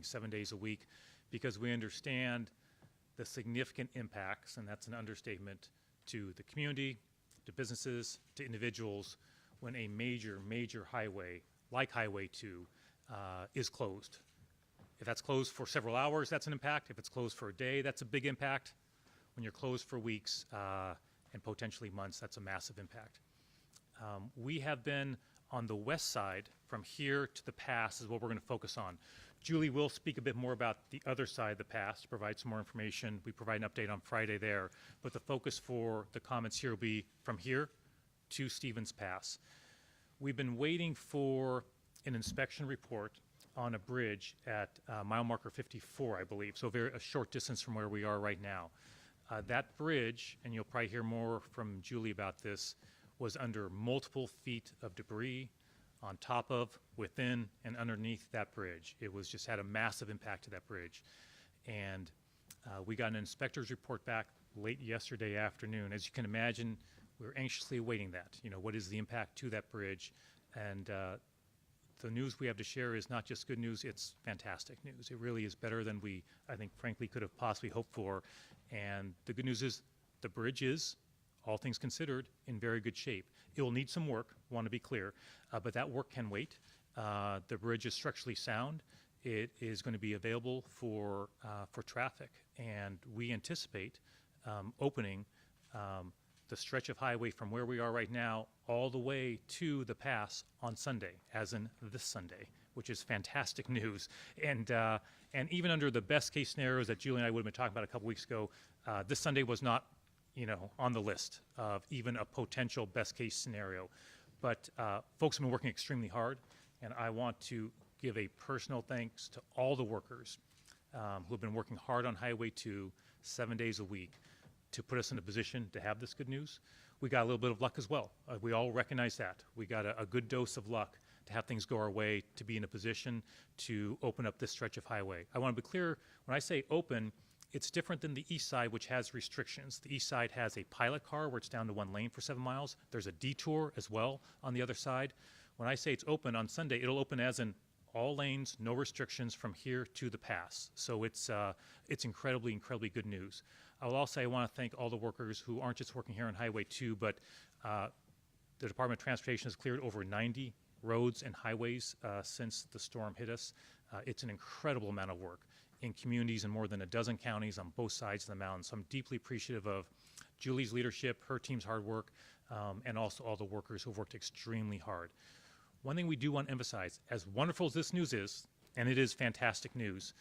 working 7 days a week because we understand the significant impacts, and that's an understatement, to the community, to businesses, to individuals when a major highway like Highway 2 is closed. If that's closed for several hours, that's an impact. If it's closed for a day, that's a big impact. When you're closed for weeks and potentially months, that's a massive impact. We have been on the west side, from here to the pass is what we're going to focus on. Julie will speak a bit more about the other side of the pass to provide some more information. We provide an update on Friday there, but the focus for the comments here will be from here to Stevens Pass. We've been waiting for an inspection report on a bridge at mile marker 54, I believe, so a short distance from where we are right now. That bridge, and you'll probably hear more from Julie about this, was under multiple feet of debris on top of, within, and underneath that bridge. It was just had a massive impact to that bridge. And we got an inspector's report back late yesterday afternoon. As you can imagine, we were anxiously awaiting that. You know, what is the impact to that bridge? And the news we have to share is not just good news, it's fantastic news. It really is better than we, I think, frankly, could have possibly hoped for. And the good news is the bridge is, all things considered, in very good shape. It will need some work, want to be clear, but that work can wait. The bridge is structurally sound. It is going to be available for traffic, and we anticipate opening the stretch of highway from where we are right now all the way to the pass on Sunday, as in this Sunday, which is fantastic news. And even under the best case scenarios that Julie and I would have been talking about a couple weeks ago, this Sunday was not, you know, on the list of even a potential best case scenario. But folks have been working extremely hard, and I want to give a personal thanks to all the workers who have been working hard on Highway 2 7 days a week to put us in a position to have this good news. We got a little bit of luck as well. We all recognize that. We got a good dose of luck to have things go our way, to be in a position to open up this stretch of highway. I want to be clear, when I say open, it's different than the east side, which has restrictions. The east side has a pilot car where it's down to 1 lane for 7 miles. There's a detour as well on the other side. When I say it's open on Sunday, it'll open as in all lanes, no restrictions from here to the pass. So it's incredibly good news. I will also say I want to thank all the workers who aren't just working here on Highway 2, but the Department of Transportation has cleared over 90 roads and highways since the storm hit us. It's an incredible amount of work in communities in more than a dozen counties on both sides of the mountain. So I'm deeply appreciative of Julie's leadership, her team's hard work, and also all the workers who have worked extremely hard. One thing we do want to emphasize, as wonderful as this news is, and it is fantastic news,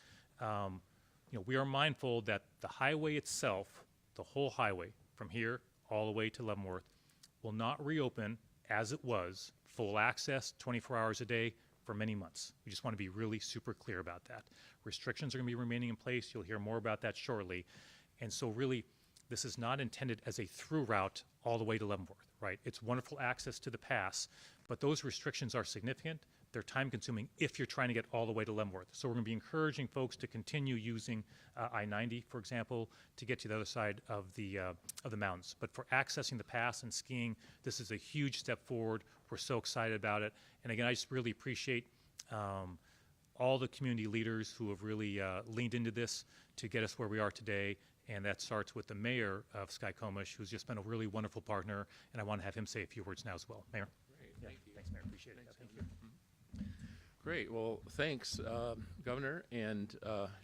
you know, we are mindful that the highway itself, the whole highway from here all the way to Leavenworth, will not reopen as it was, full access 24 hours a day, for many months. We just want to be really super clear about that. Restrictions are going to be remaining in place. You'll hear more about that shortly. And so really, this is not intended as a through route all the way to Leavenworth, right? It's wonderful access to the pass, but those restrictions are significant. They're time consuming if you're trying to get all the way to Leavenworth. So we're going to be encouraging folks to continue using I-90, for example, to get to the other side of the mountains. But for accessing the pass and skiing, this is a huge step forward. We're so excited about it. And again, I just really appreciate all the community leaders who have really leaned into this to get us where we are today. And that starts with the mayor of Skykomish, who's just been a really wonderful partner. And I want to have him say a few words now as well. Mayor? Great, thank you. Thanks, Mayor. Appreciate it. Thank you. Great. Well, thanks, Governor and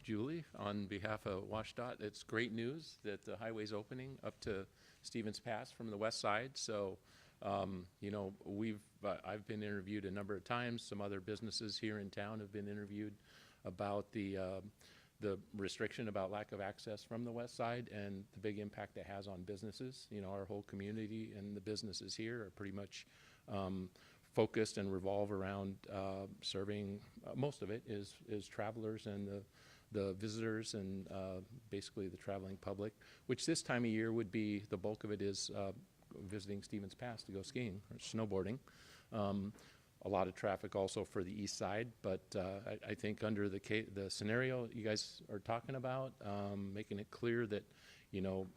Julie, on behalf of WashDOT. It's great news that the highway's opening up to Stevens Pass from the west side. So, you know, I've been interviewed a number of times. Some other businesses here in town have been interviewed about the restriction about lack of access from the west side and the big impact it has on businesses. You know, our whole community and the businesses here are pretty much focused and revolve around serving, most of it is travelers and the visitors and basically the traveling public, which this time of year would be, the bulk of it is visiting Stevens Pass to go skiing or snowboarding. A lot of traffic also for the east side, but I think under the scenario you guys are talking about, making it clear that, you know,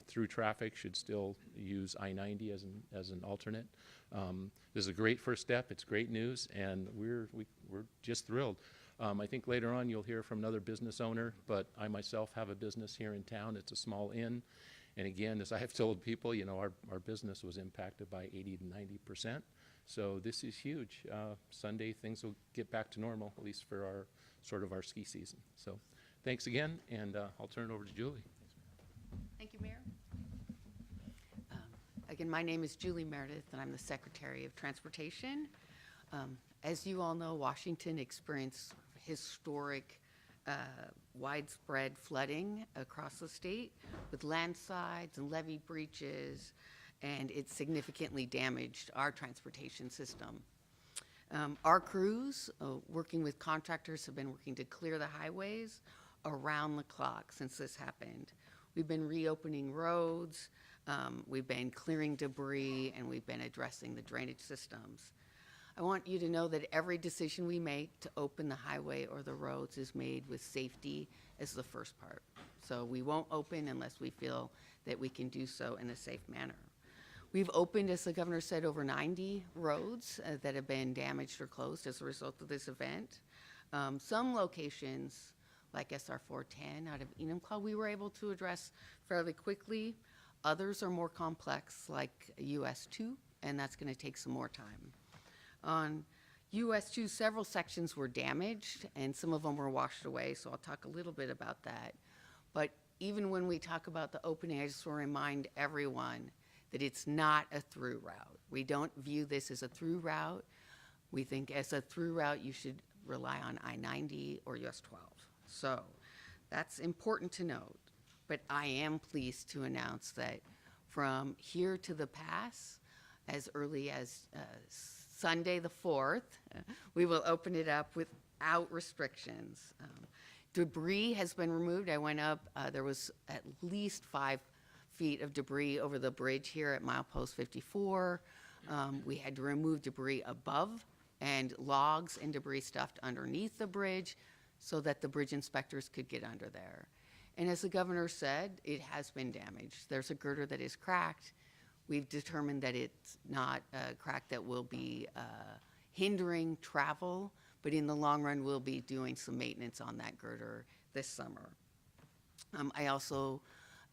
through traffic should still use I-90 as an alternate. This is a great first step. It's great news, and we're just thrilled. I think later on you'll hear from another business owner, but I myself have a business here in town. It's a small inn. And again, as I have told people, you know, our business was impacted by 80 to 90%. So this is huge. Sunday, things will get back to normal, at least for our ski season. So thanks again, and I'll turn it over to Julie. Thank you, Mayor. Again, my name is Julie Meredith, and I'm the Secretary of Transportation. As you all know, Washington experienced historic widespread flooding across the state with landslides and levee breaches, and it significantly damaged our transportation system. Our crews, working with contractors, have been working to clear the highways around the clock since this happened. We've been reopening roads, we've been clearing debris, and we've been addressing the drainage systems. I want you to know that every decision we make to open the highway or the roads is made with safety as the first part. So we won't open unless we feel that we can do so in a safe manner. We've opened, as the governor said, over 90 roads that have been damaged or closed as a result of this event. Some locations, like SR 410 out of Enumclaw, we were able to address fairly quickly. Others are more complex, like US 2, and that's going to take some more time. On US 2, several sections were damaged, and some of them were washed away, so I'll talk a little bit about that. But even when we talk about the opening, I just want to remind everyone that it's not a through route. We don't view this as a through route. We think as a through route, you should rely on I-90 or US 12. So that's important to note. But I am pleased to announce that from here to the pass, as early as Sunday the 4th, we will open it up without restrictions. Debris has been removed. I went up, there was at least 5 feet of debris over the bridge here at milepost 54. We had to remove debris above and logs and debris stuffed underneath the bridge so that the bridge inspectors could get under there. And as the governor said, it has been damaged. There's a girder that is cracked. We've determined that it's not a crack that will be hindering travel, but in the long run, we'll be doing some maintenance on that girder this summer. I also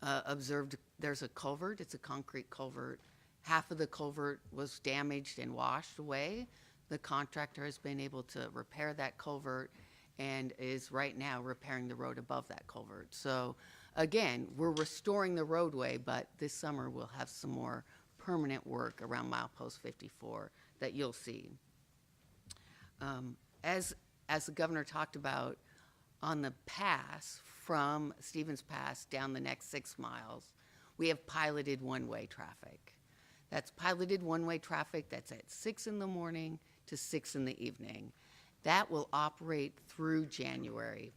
observed there's a culvert. It's a concrete culvert. Half of the culvert was damaged and washed away. The contractor has been able to repair that culvert and is right now repairing the road above that culvert. So again, we're restoring the roadway, but this summer we'll have some more permanent work around milepost 54 that you'll see. As the governor talked about, on the pass from Stevens Pass down the next 6 miles, we have piloted one-way traffic. That's piloted one-way traffic that's at 6 in the morning to 6 in the evening. That will operate through January.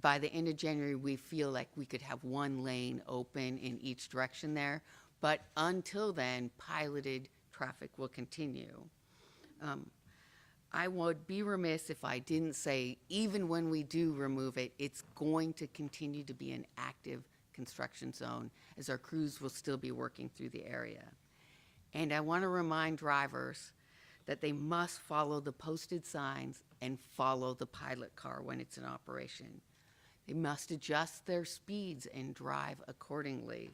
By the end of January, we feel like we could have 1 lane open in each direction there, but until then, piloted traffic will continue. I would be remiss if I didn't say, even when we do remove it, it's going to continue to be an active construction zone as our crews will still be working through the area. And I want to remind drivers that they must follow the posted signs and follow the pilot car when it's in operation. They must adjust their speeds and drive accordingly.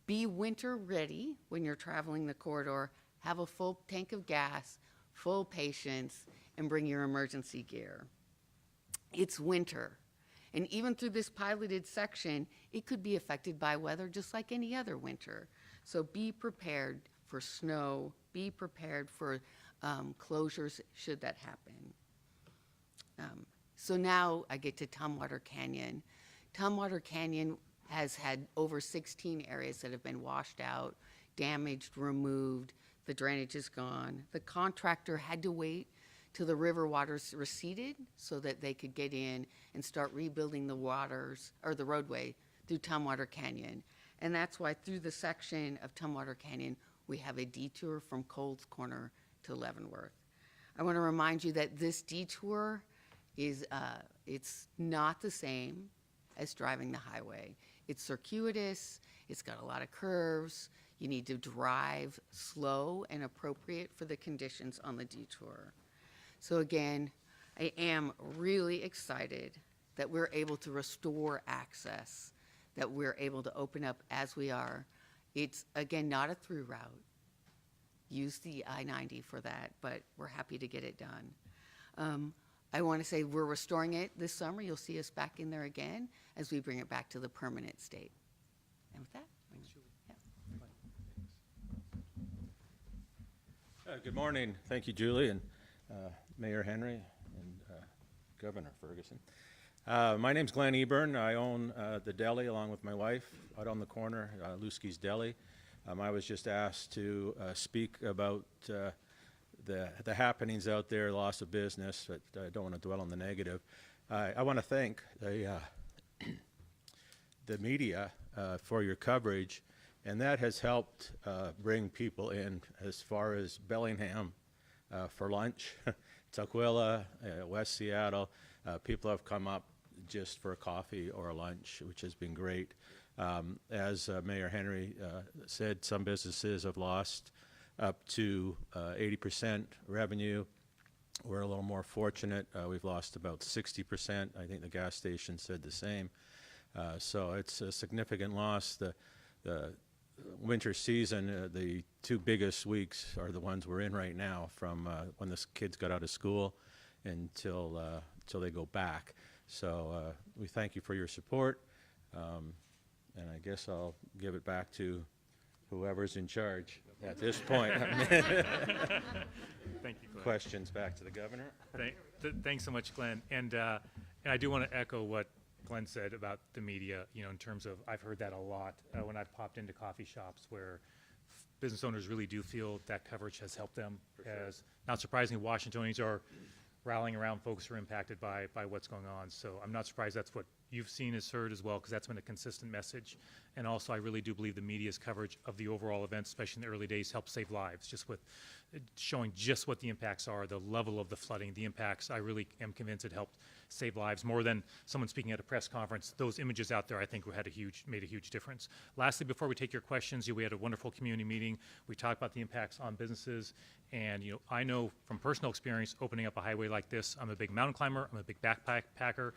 Be winter ready when you're traveling the corridor. Have a full tank of gas, full patience, and bring your emergency gear. It's winter, and even through this piloted section, it could be affected by weather just like any other winter. So be prepared for snow, be prepared for closures should that happen. So now I get to Tumwater Canyon. Tumwater Canyon has had over 16 areas that have been washed out, damaged, removed. The drainage is gone. The contractor had to wait till the river waters receded so that they could get in and start rebuilding the waters or the roadway through Tumwater Canyon. And that's why through the section of Tumwater Canyon, we have a detour from Coles Corner to Leavenworth. I want to remind you that this detour is, it's not the same as driving the highway. It's circuitous, it's got a lot of curves, you need to drive slow and appropriate for the conditions on the detour. So again, I am really excited that we're able to restore access, that we're able to open up as we are. It's, again, not a through route. Use the I-90 for that, but we're happy to get it done. I want to say we're restoring it this summer. You'll see us back in there again as we bring it back to the permanent state. And with that, yeah. Good morning. Thank you, Julie, and Mayor Henry, and Governor Ferguson. My name's Glenn Eburn. I own the deli along with my wife out on the corner, Lusky's Deli. I was just asked to speak about the happenings out there, loss of business, but I don't want to dwell on the negative. I want to thank the media for your coverage, and that has helped bring people in as far as Bellingham for lunch, Tukwila, West Seattle. People have come up just for a coffee or a lunch, which has been great. As Mayor Henry said, some businesses have lost up to 80% revenue. We're a little more fortunate. We've lost about 60%. I think the gas station said the same. So it's a significant loss. The winter season, the two biggest weeks are the ones we're in right now, from when the kids got out of school until they go back. So we thank you for your support, and I guess I'll give it back to whoever's in charge at this point. Thank you, Glenn. Questions back to the governor? Thanks so much, Glenn. And I do want to echo what Glenn said about the media, in terms of, I've heard that a lot when I've popped into coffee shops where business owners really do feel that coverage has helped them. As not surprisingly, Washingtonians are rallying around folks who are impacted by what's going on. So I'm not surprised that's what you've seen as heard as well, because that's been a consistent message. And also, I really do believe the media's coverage of the overall events, especially in the early days, helped save lives, just with showing just what the impacts are, the level of the flooding, the impacts. I really am convinced it helped save lives more than someone speaking at a press conference. Those images out there, I think, made a huge difference. Lastly, before we take your questions, we had a wonderful community meeting. We talked about the impacts on businesses, and I know from personal experience opening up a highway like this, I'm a big mountain climber, I'm a big backpacker.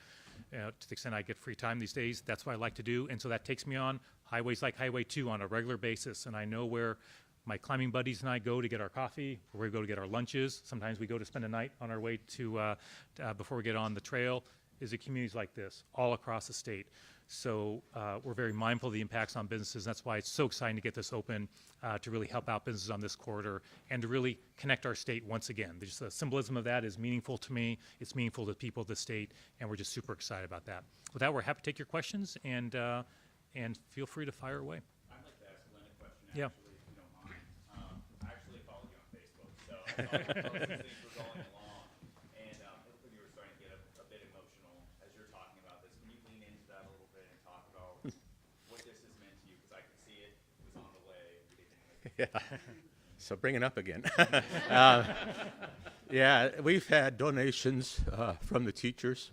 To the extent I get free time these days, that's what I like to do, and so that takes me on highways like Highway 2 on a regular basis, and I know where my climbing buddies and I go to get our coffee, where we go to get our lunches. Sometimes we go to spend a night on our way to before we get on the trail, is at communities like this all across the state. So we're very mindful of the impacts on businesses. That's why it's so exciting to get this open, to really help out businesses on this corridor and to really connect our state once again. Just the symbolism of that is meaningful to me. It's meaningful to the people of the state, and we're just super excited about that. With that, we're happy to take your questions, and feel free to fire away. I'd like to ask Glenn a question, Yeah. actually, if you don't mind. I actually followed you on Facebook, so I saw those things were going along, and it looked like you were starting to get a bit emotional as you're talking about this. Can you lean into that a little bit and talk about what this has meant to you? Because I could see it was on the way. We didn't make it. Yeah. So bring it up again. Yeah, we've had donations from the teachers,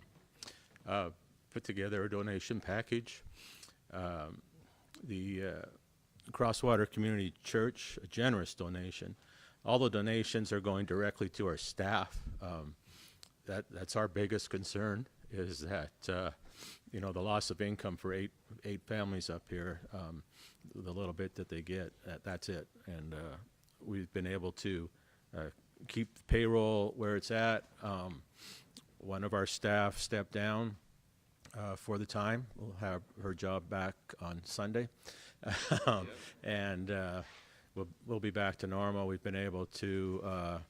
put together a donation package. The Crosswater Community Church, a generous donation. All the donations are going directly to our staff. That's our biggest concern, is that the loss of income for eight families up here, the little bit that they get, that's it. And we've been able to keep payroll where it's at. One of our staff stepped down for the time. We'll have her job back on Sunday. And we'll be back to normal. We've been able to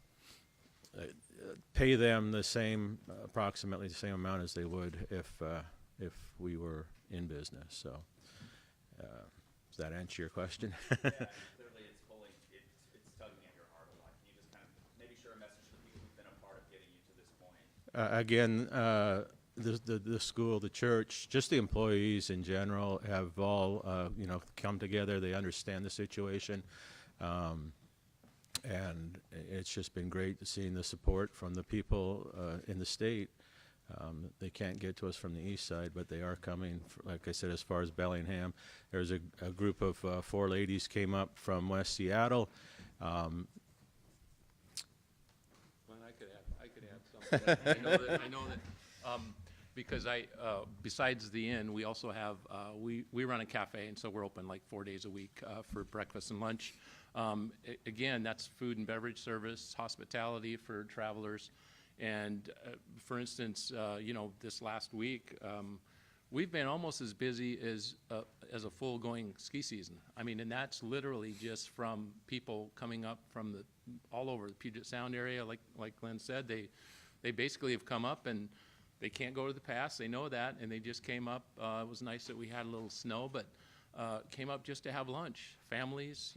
pay them the same, approximately the same amount as they would if we were in business. So does that answer your question? Yeah, clearly it's tugging at your heart a lot. Can you just kind of maybe share a message to the people who've been a part of getting you to this point? Again, the school, the church, just the employees in general have all, come together. They understand the situation. And it's just been great seeing the support from the people in the state. They can't get to us from the east side, but they are coming, like I said, as far as Bellingham. There's a group of 4 ladies came up from West Seattle. Well, I could add something. I know that, because besides the inn, we also have, we run a cafe, and so we're open like 4 days a week for breakfast and lunch. Again, that's food and beverage service, hospitality for travelers. And for instance, this last week, we've been almost as busy as a full-going ski season. I mean, and that's literally just from people coming up from all over the Puget Sound area. Like Glenn said, they basically have come up, and they can't go to the pass. They know that, and they just came up. It was nice that we had a little snow, but came up just to have lunch. Families,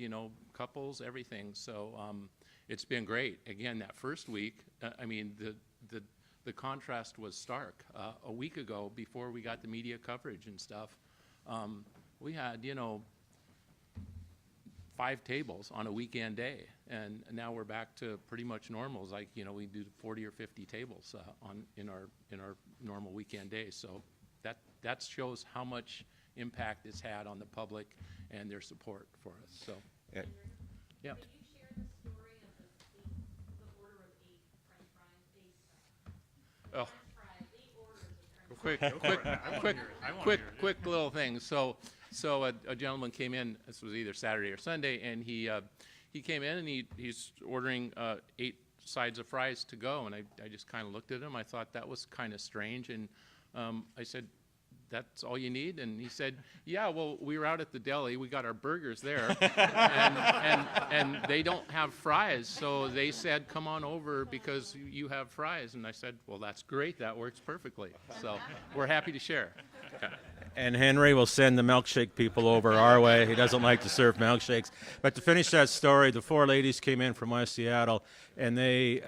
couples, everything. So it's been great. Again, that first week, I mean, the contrast was stark. A week ago, before we got the media coverage and stuff, we had, 5 tables on a weekend day, and now we're back to pretty much normals. Like, we do 40 or 50 tables in our normal weekend days. So that shows how much impact it's had on the public and their support for us. So, Yeah. yeah. Can you share the story of the order of 8 French fries, 8 Oh. French fries, 8 orders of French fries? Quick little thing. So a gentleman came in. This was either Saturday or Sunday, and he came in and he's ordering 8 sides of fries to go. And I just kind of looked at him. I thought that was kind of strange, and I said, "That's all you need?" And he said, "Yeah, well, we were out at the deli. We got our burgers there, and they don't have fries. So they said, come on over because you have fries." And I said, "Well, that's great. That works perfectly." So we're happy to share. And Henry will send the milkshake people over our way. He doesn't like to serve milkshakes. But to finish that story, the 4 ladies came in from West Seattle, and they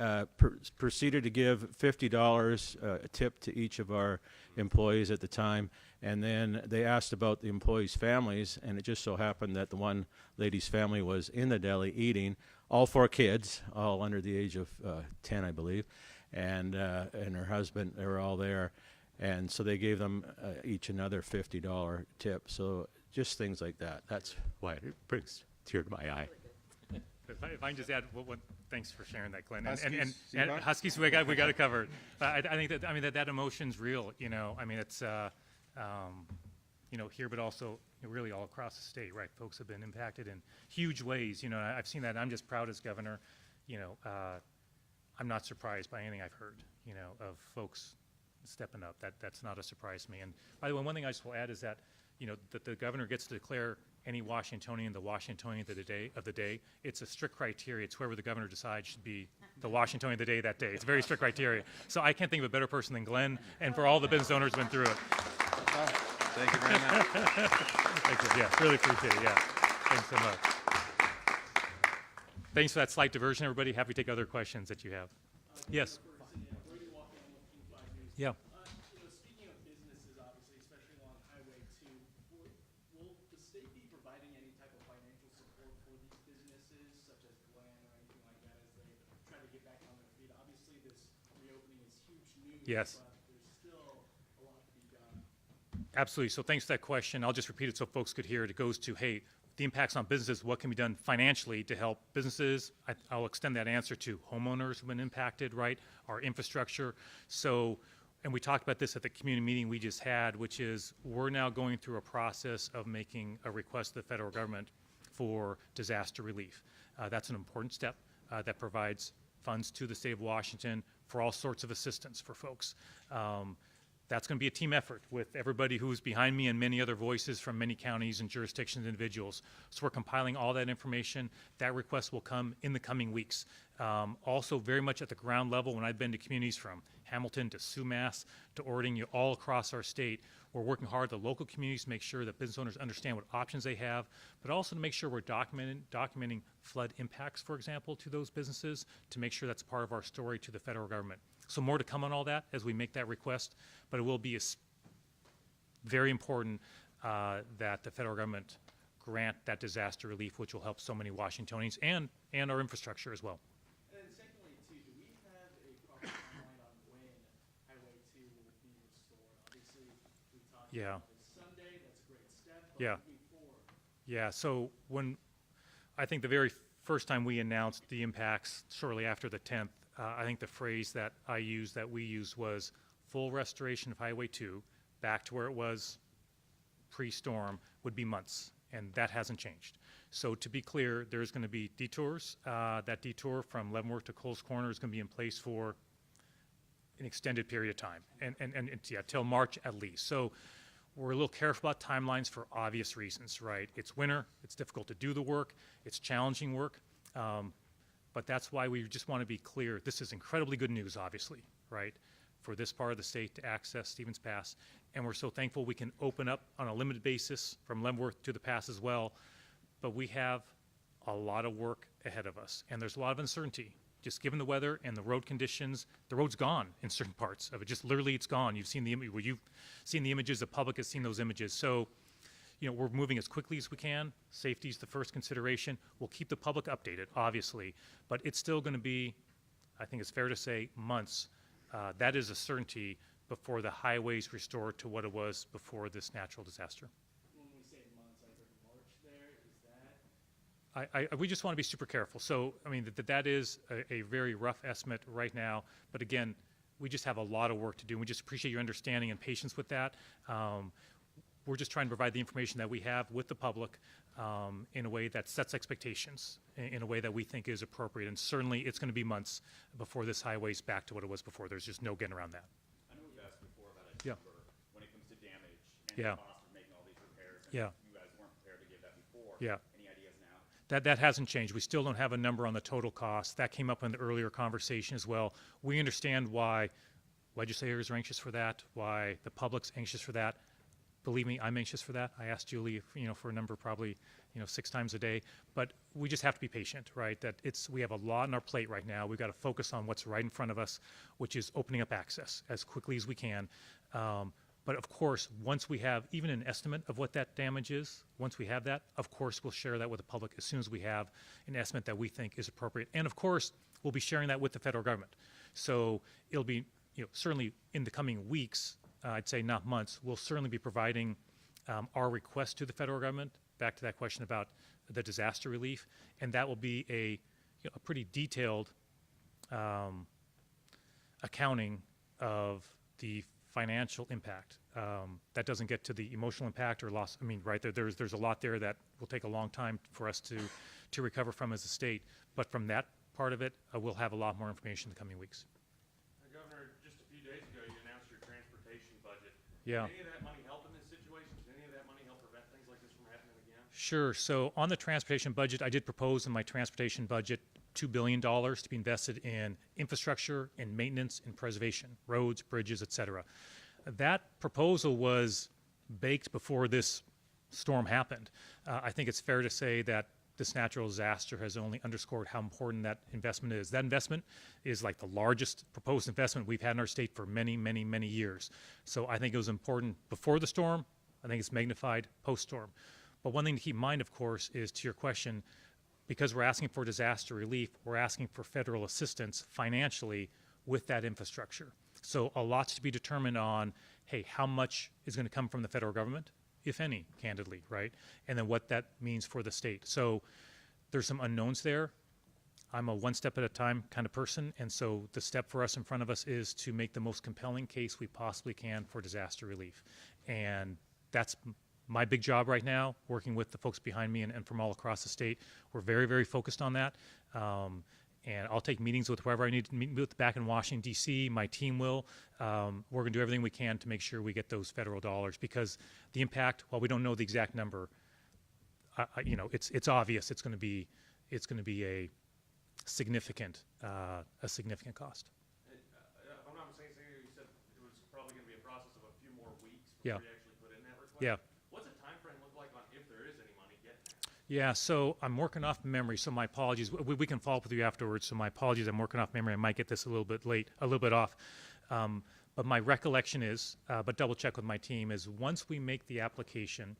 proceeded to give $50 a tip to each of our employees at the time. And then they asked about the employees' families, and it just so happened that the one lady's family was in the deli eating, all 4 kids, all under the age of 10, I believe, and her husband, they were all there. And so they gave them each another $50 tip. So just things like that. That's why it brings a tear to my eye. If I can just add, thanks for sharing that, Glenn. Huskies, And Huskies, we got it covered. I think that emotion's real. I mean, it's here, but also really all across the state, right? Folks have been impacted in huge ways. I've seen that. I'm just proud as governor. I'm not surprised by anything I've heard. Of folks stepping up. That's not a surprise to me. And by the way, one thing I just will add is that that the governor gets to declare any Washingtonian the Washingtonian of the day. It's a strict criteria. It's whoever the governor decides should be the Washingtonian of the day that day. It's a very strict criteria. So I can't think of a better person than Glenn, and for all the business owners who went through it. Thank you very much. Thank you. Yeah, really appreciate it. Yeah, thanks so much. Thanks for that slight diversion, everybody. Happy to take other questions that you have. Yes. Yeah. Speaking of businesses, obviously, especially along Highway 2, will the state be providing any type of financial support for these businesses, such as Glen or anything like that, as they try to get back on their feet? Obviously, this reopening is huge news, Yes. but there's still a lot to be done. Absolutely. So thanks for that question. I'll just repeat it so folks could hear it. It goes to, hey, the impacts on businesses, what can be done financially to help businesses? I'll extend that answer to homeowners who've been impacted, right? Our infrastructure. And we talked about this at the community meeting we just had, which is we're now going through a process of making a request to the federal government for disaster relief. That's an important step that provides funds to the state of Washington for all sorts of assistance for folks. That's going to be a team effort with everybody who's behind me and many other voices from many counties and jurisdictions and individuals. So we're compiling all that information. That request will come in the coming weeks. Also very much at the ground level, when I've been to communities from Hamilton to Sumas to Orting, all across our state, we're working hard at the local communities to make sure that business owners understand what options they have, but also to make sure we're documenting flood impacts, for example, to those businesses, to make sure that's part of our story to the federal government. So more to come on all that as we make that request, but it will be very important that the federal government grant that disaster relief, which will help so many Washingtonians and our infrastructure as well. And then secondly, too, do we have a proper timeline on when Highway 2 will be restored? Obviously, we talked Yeah. about this Sunday. That's a great step. But Yeah. moving forward, Yeah, so I think the very first time we announced the impacts shortly after the 10th, I think the phrase that I used, that we used, was full restoration of Highway 2 back to where it was pre-storm would be months, and that hasn't changed. So to be clear, there's going to be detours. That detour from Leavenworth to Coles Corner is going to be in place for an extended period of time, and yeah, till March at least. So we're a little careful about timelines for obvious reasons, right? It's winter, it's difficult to do the work, it's challenging work, but that's why we just want to be clear. This is incredibly good news, obviously, right, for this part of the state to access Stevens Pass, and we're so thankful we can open up on a limited basis from Leavenworth to the pass as well, but we have a lot of work ahead of us, and there's a lot of uncertainty. Just given the weather and the road conditions, the road's gone in certain parts of it. Just literally, it's gone. You've seen the you've seen the images. The public has seen those images. So, you know, we're moving as quickly as we can. Safety is the first consideration. We'll keep the public updated, obviously, but it's still going to be, I think it's fair to say, months. That is a certainty before the highway's restored to what it was before this natural disaster. When we say months, I heard March there, is that? We just want to be super careful. So, I mean, that is a very rough estimate right now. But again, we just have a lot of work to do. We just appreciate your understanding and patience with that. We're just trying to provide the information that we have with the public in a way that sets expectations, in a way that we think is appropriate. And certainly, it's going to be months before this highway's back to what it was before. There's just no getting around that. I know we've asked before about a Yeah. number when it comes to damage and Yeah. the cost of making all these repairs. And Yeah. you guys weren't prepared to give that before. Yeah. Any ideas now? That hasn't changed. We still don't have a number on the total cost. That came up in the earlier conversation as well. We understand why legislators are anxious for that, why the public's anxious for that. Believe me, I'm anxious for that. I asked Julie, for a number probably, 6 times a day. But we just have to be patient, right? We have a lot on our plate right now. We've got to focus on what's right in front of us, which is opening up access as quickly as we can. But of course, once we have even an estimate of what that damage is, once we have that, of course, we'll share that with the public as soon as we have an estimate that we think is appropriate. And of course, we'll be sharing that with the federal government. So it'll be, certainly in the coming weeks, I'd say not months, we'll certainly be providing our request to the federal government, back to that question about the disaster relief, and that will be a pretty detailed accounting of the financial impact. That doesn't get to the emotional impact or loss. I mean, right, there's a lot there that will take a long time for us to recover from as a state, but from that part of it, we'll have a lot more information in the coming weeks. Governor, just a few days ago, you announced your transportation budget. Yeah. Did any of that money help in this situation? Does any of that money help prevent things like this from happening again? Sure. So on the transportation budget, I did propose in my transportation budget $2 billion to be invested in infrastructure and maintenance and preservation, roads, bridges, et cetera. That proposal was baked before this storm happened. I think it's fair to say that this natural disaster has only underscored how important that investment is. That investment is like the largest proposed investment we've had in our state for many, many, many years. So I think it was important before the storm. I think it's magnified post-storm. But one thing to keep in mind, of course, is to your question, because we're asking for disaster relief, we're asking for federal assistance financially with that infrastructure. So a lot's to be determined on, hey, how much is going to come from the federal government, if any, candidly, right? And then what that means for the state. So there's some unknowns there. I'm a one step at a time kind of person, and so the step for us in front of us is to make the most compelling case we possibly can for disaster relief. And that's my big job right now, working with the folks behind me and from all across the state. We're very, very focused on that. And I'll take meetings with whoever I need to meet with back in Washington, D.C. My team will. We're going to do everything we can to make sure we get those federal dollars, because the impact, while we don't know the exact number, it's obvious it's going to be a significant cost. If I'm not mistaken, you said it was probably going to be a process of a few more weeks before Yeah. you actually put in that request. Yeah. What's a time frame look like on if there is any money getting there? Yeah, so I'm working off memory, so my apologies. We can follow up with you afterwards, so my apologies. I'm working off memory. I might get this a little bit late, a little bit off. But my recollection is, but double check with my team, is once we make the application,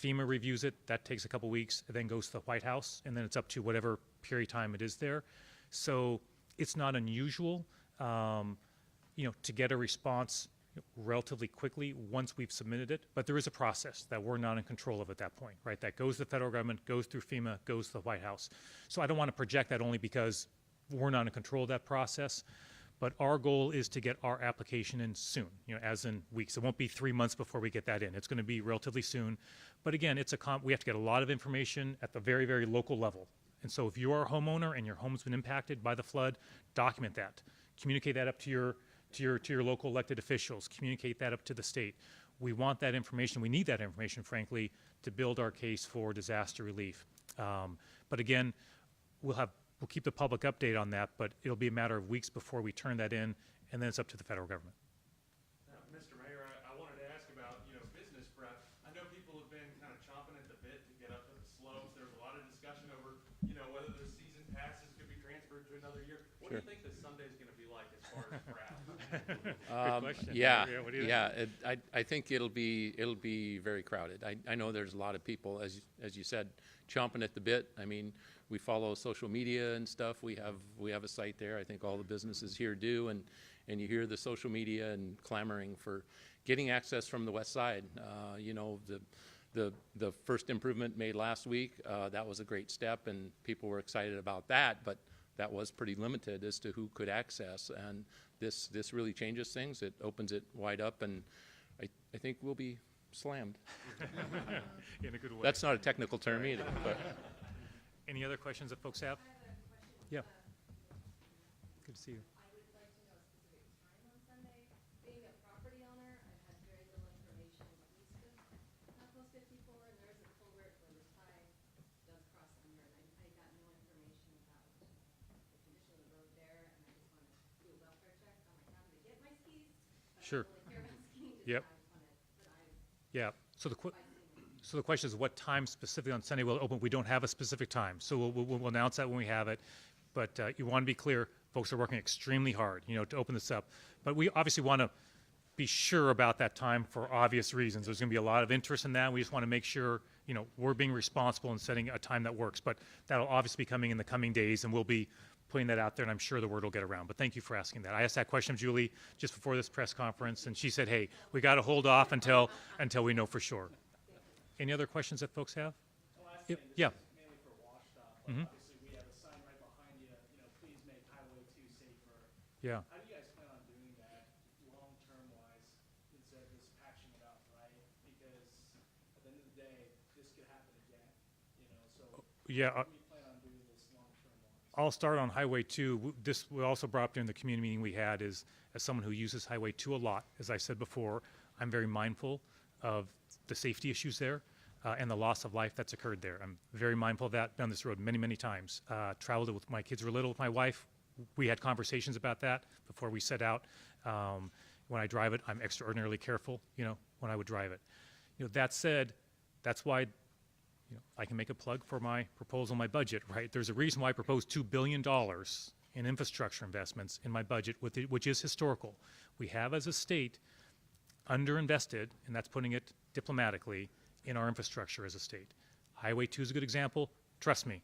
FEMA reviews it. That takes a couple weeks. It then goes to the White House, and then it's up to whatever period of time it is there. So it's not unusual, to get a response relatively quickly once we've submitted it, but there is a process that we're not in control of at that point, right? That goes to the federal government, goes through FEMA, goes to the White House. So I don't want to project that only because we're not in control of that process. But our goal is to get our application in soon, as in weeks. It won't be 3 months before we get that in. It's going to be relatively soon. But again, we have to get a lot of information at the very, very local level. And so if you are a homeowner and your home's been impacted by the flood, document that. Communicate that up to your local elected officials. Communicate that up to the state. We want that information. We need that information, frankly, to build our case for disaster relief. But again, we'll keep the public update on that, but it'll be a matter of weeks before we turn that in, and then it's up to the federal government. Mr. Mayor, I wanted to ask about, business prep. I know people have been kind of chomping at the bit to get up to the slopes. There was a lot of discussion over, whether those season passes could be transferred to another year. What do you think this Sunday's going to be like as far as prep? Good question. Yeah, What do you think? I think it'll be very crowded. I know there's a lot of people, as you said, chomping at the bit. I mean, we follow social media and stuff. We have a site there. I think all the businesses here do, and you hear the social media and clamoring for getting access from the west side. The first improvement made last week, that was a great step, and people were excited about that, but that was pretty limited as to who could access, and this really changes things. It opens it wide up, and I think we'll be slammed. In a good way. That's not a technical term either, but Any other questions that folks have? Yeah. Good to see you. I would like to know a specific time on Sunday. Being a property owner, I've had very little information east of Post 54, and there's a culvert where the tide does cross under, and I got no information about the condition of the road there, and I just want to do a welfare check. I'm like having to get my skis. But Sure. I don't really care about skiing. Yep. Yeah. So the question is, what time specifically on Sunday will it open? We don't have a specific time, so we'll announce that when we have it. But you want to be clear, folks are working extremely hard, to open this up. But we obviously want to be sure about that time for obvious reasons. There's going to be a lot of interest in that. We just want to make sure, we're being responsible and setting a time that works. But that'll obviously be coming in the coming days, and we'll be putting that out there, and I'm sure the word will get around. But thank you for asking that. I asked that question of Julie just before this press conference, and she said, hey, we got to hold off until we know for sure. Any other questions that folks have? Last Yep, thing, this yeah. is mainly for WashDOT, but obviously we have a sign right behind you, please make Highway 2 safer. Yeah. How do you guys plan on doing that long-term wise instead of just patching it up, right? Because at the end of the day, this could happen again, so Yeah. how do you plan on doing this long-term wise? I'll start on Highway 2. This we also brought up during the community meeting we had is, as someone who uses Highway 2 a lot, as I said before, I'm very mindful of the safety issues there and the loss of life that's occurred there. I'm very mindful of that. Done this road many, many times. Traveled it with my kids were little with my wife. We had conversations about that before we set out. When I drive it, I'm extraordinarily careful, when I would drive it. That said, that's why I can make a plug for my proposal, my budget, right? There's a reason why I proposed $2 billion in infrastructure investments in my budget, which is historical. We have, as a state, underinvested, and that's putting it diplomatically, in our infrastructure as a state. Highway 2 is a good example. Trust me,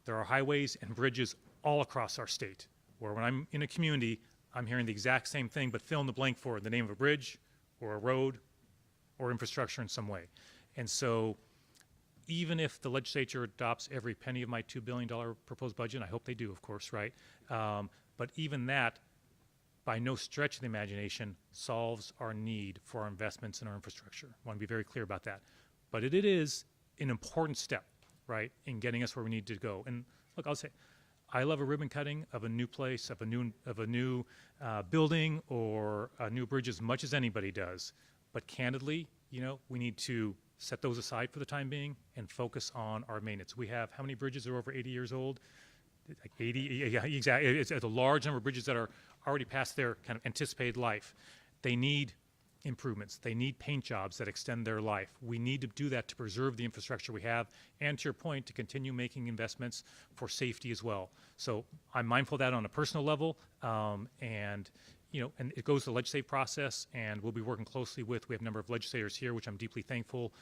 there are highways and bridges all across our state, where when I'm in a community, I'm hearing the exact same thing, but fill in the blank for the name of a bridge or a road or infrastructure in some way. And so even if the legislature adopts every penny of my $2 billion proposed budget, I hope they do, of course, right? But even that, by no stretch of the imagination, solves our need for our investments in our infrastructure. I want to be very clear about that. But it is an important step, right, in getting us where we need to go. And look, I'll say, I love a ribbon cutting of a new place, of a new building or a new bridge as much as anybody does. But candidly, we need to set those aside for the time being and focus on our maintenance. We have how many bridges are over 80 years old? Like 80, yeah, exactly. It's a large number of bridges that are already past their kind of anticipated life. They need improvements. They need paint jobs that extend their life. We need to do that to preserve the infrastructure we have, and to your point, to continue making investments for safety as well. So I'm mindful of that on a personal level, and it goes to the legislative process, and we'll be working closely we have a number of legislators here, which I'm deeply thankful,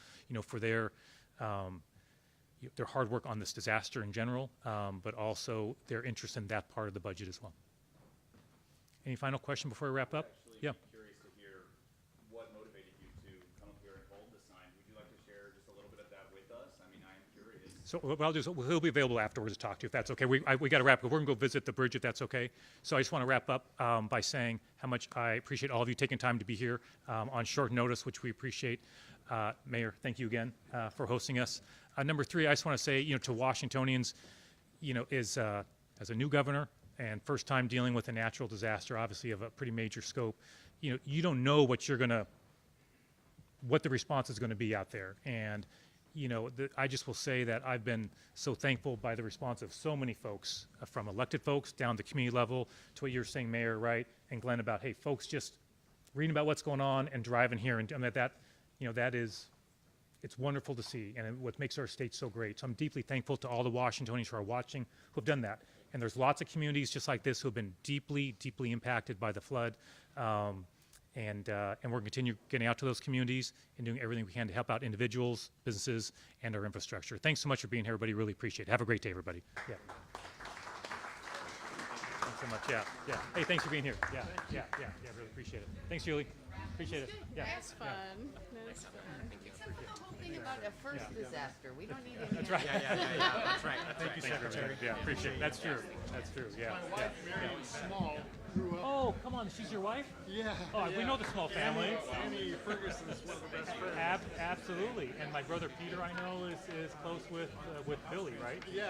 for their hard work on this disaster in general, but also their interest in that part of the budget as well. Any final question before we wrap up? Yeah. Be curious to hear what motivated you to come up here and hold the sign. Would you like to share just a little bit of that with us? I mean, I am curious. So what I'll do is he'll be available afterwards to talk to you, if that's okay. We got to wrap up. We're going to go visit the bridge, if that's okay. So I just want to wrap up by saying how much I appreciate all of you taking time to be here on short notice, which we appreciate. Mayor, thank you again for hosting us. Number 3, I just want to say, to Washingtonians, as a new governor and first time dealing with a natural disaster, obviously of a pretty major scope, you don't know what the response is going to be out there. And I just will say that I've been so thankful by the response of so many folks, from elected folks down to community level, to what you're saying, Mayor, right, and Glenn, about, hey, folks just reading about what's going on and driving here, and it's wonderful to see, and what makes our state so great. So I'm deeply thankful to all the Washingtonians who are watching, who have done that. And there's lots of communities just like this who have been deeply, deeply impacted by the flood. And we're going to continue getting out to those communities and doing everything we can to help out individuals, businesses, and our infrastructure. Thanks so much for being here, everybody. Really appreciate it. Have a great day, everybody. Yeah. Thanks so much. Yeah. Hey, thanks for being here. Yeah. Really appreciate it. Thanks, Julie. Appreciate it. Yeah. That's fun. That's fun. Except for the whole thing about a first disaster. We don't need any. That's right. That's right. Thank you, Secretary. Yeah, appreciate it. That's true. Yeah. My wife, Mary, was small, grew up. Oh, come on. She's your wife? Yeah. Oh, we know the small family. Annie Ferguson is one of the best friends. Absolutely. And my brother Peter, I know, is close with Billy, right? Yeah.